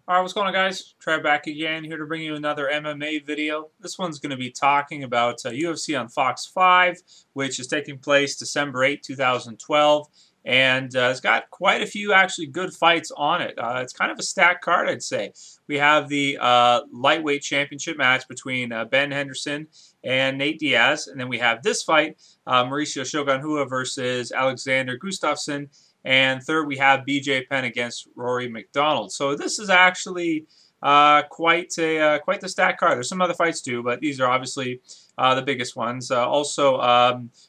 Alright, what's going on, guys? Trey back again, here to bring you another MMA video. This one's going to be talking about UFC on Fox 5, which is taking place December 8, 2012. And it's got quite a few actually good fights on it. It's kind of a stacked card, I'd say. We have the lightweight championship match between Ben Henderson and Nate Diaz. And then we have this fight, Mauricio Shogun Rua versus Alexander Gustafsson. And third, we have BJ Penn against Rory McDonald. So this is actually quite the stack card. There's some other fights too, but these are obviously the biggest ones. Also,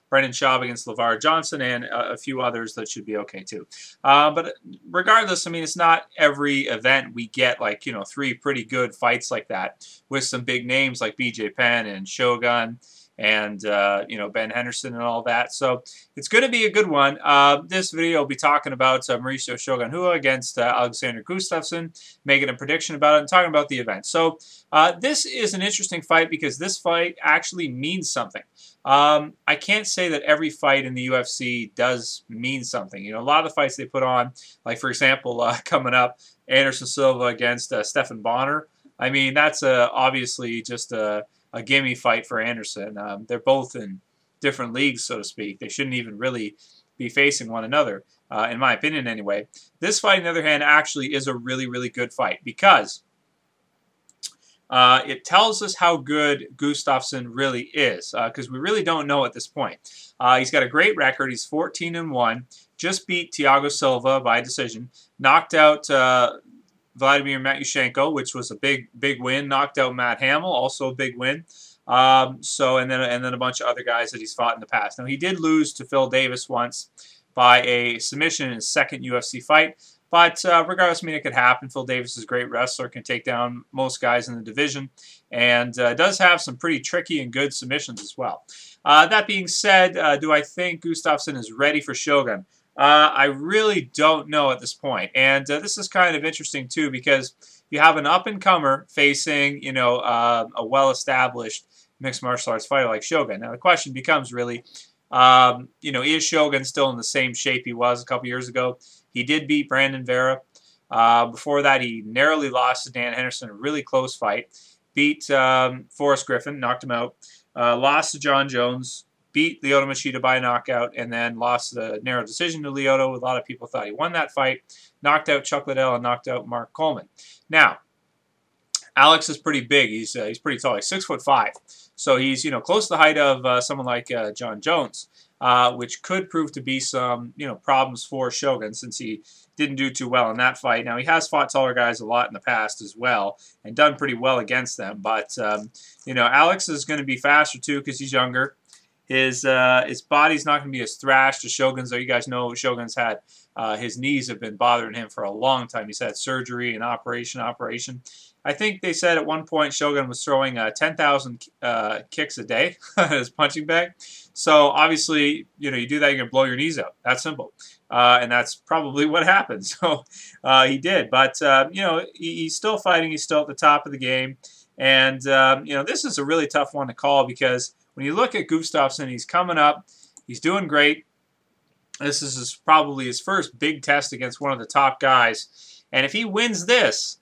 Brendan Schaub against LeVar Johnson and a few others that should be okay too. But regardless, I mean, it's not every event we get like, you know, three pretty good fights like that with some big names like BJ Penn and Shogun and you know, Ben Henderson and all that. So it's going to be a good one. This video will be talking about Mauricio Shogun Rua against Alexander Gustafsson, making a prediction about it and talking about the event. So this is an interesting fight because this fight actually means something. I can't say that every fight in the UFC does mean something. You know, a lot of the fights they put on, like for example, coming up, Anderson Silva against Stephan Bonner. I mean, that's obviously just a gimme fight for Anderson. They're both in different leagues, so to speak. They shouldn't even really be facing one another, in my opinion anyway. This fight, on the other hand, actually is a really, really good fight because it tells us how good Gustafsson really is, because we really don't know at this point. He's got a great record. He's 14-1, just beat Thiago Silva by decision, knocked out Vladimir Matyushenko, which was a big win. Knocked out Matt Hamill, also a big win. And then a bunch of other guys that he's fought in the past. Now he did lose to Phil Davis once by a submission in his second UFC fight, but regardless, I mean, it could happen. Phil Davis is a great wrestler, can take down most guys in the division, and does have some pretty tricky and good submissions as well. That being said, do I think Gustafsson is ready for Shogun? I really don't know at this point. And this is kind of interesting, too, because you have an up-and-comer facing, you know, a well-established mixed martial arts fighter like Shogun. Now, the question becomes really, you know, is Shogun still in the same shape he was a couple years ago? He did beat Brandon Vera. Before that, he narrowly lost to Dan Henderson, a really close fight. Beat Forrest Griffin, knocked him out. Lost to John Jones. Beat Lyoto Machida by knockout, and then lost the narrow decision to Lyoto. A lot of people thought he won that fight. Knocked out Chuck Liddell and knocked out Mark Coleman. Now, Alex is pretty big. He's pretty tall. He's 6'5", so he's, you know, close to the height of someone like John Jones, which could prove to be some, you know, problems for Shogun since he didn't do too well in that fight. Now, he has fought taller guys a lot in the past as well and done pretty well against them, but you know, Alex is going to be faster too because he's younger. His body's not going to be as thrashed as Shogun's, though. You guys know Shogun's had his knees have been bothering him for a long time. He's had surgery and operation. I think they said at one point Shogun was throwing 10,000 kicks a day at his punching bag. So obviously, you know, you do that, you're going to blow your knees out. That's simple. And that's probably what happened. So he did. But, you know, he's still fighting. He's still at the top of the game. And, you know, this is a really tough one to call because when you look at Gustafsson, he's coming up. He's doing great. This is probably his first big test against one of the top guys. And if he wins this,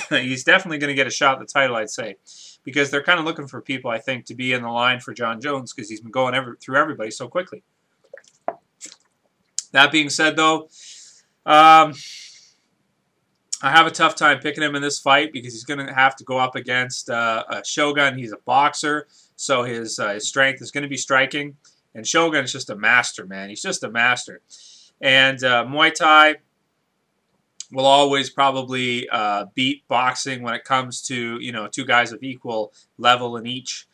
he's definitely going to get a shot at the title, I'd say. Because they're kind of looking for people, I think, to be in the line for John Jones because he's been going through everybody so quickly. That being said, though, I have a tough time picking him in this fight because he's going to have to go up against Shogun. He's a boxer, so his strength is going to be striking. And Shogun is just a master, man. He's just a master. And Muay Thai will always probably beat boxing when it comes to, you know, two guys of equal level in each,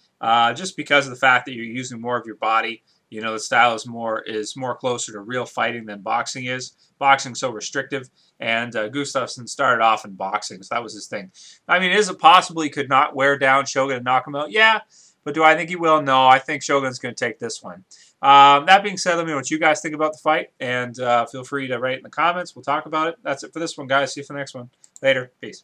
just because of the fact that you're using more of your body. You know, the style is more closer to real fighting than boxing is. Boxing's so restrictive, and Gustafsson started off in boxing, so that was his thing. I mean, is it possible he could not wear down Shogun and knock him out? Yeah, but do I think he will? No, I think Shogun's going to take this one. That being said, let me know what you guys think about the fight, and feel free to write in the comments. We'll talk about it. That's it for this one, guys. See you for the next one. Later. Peace.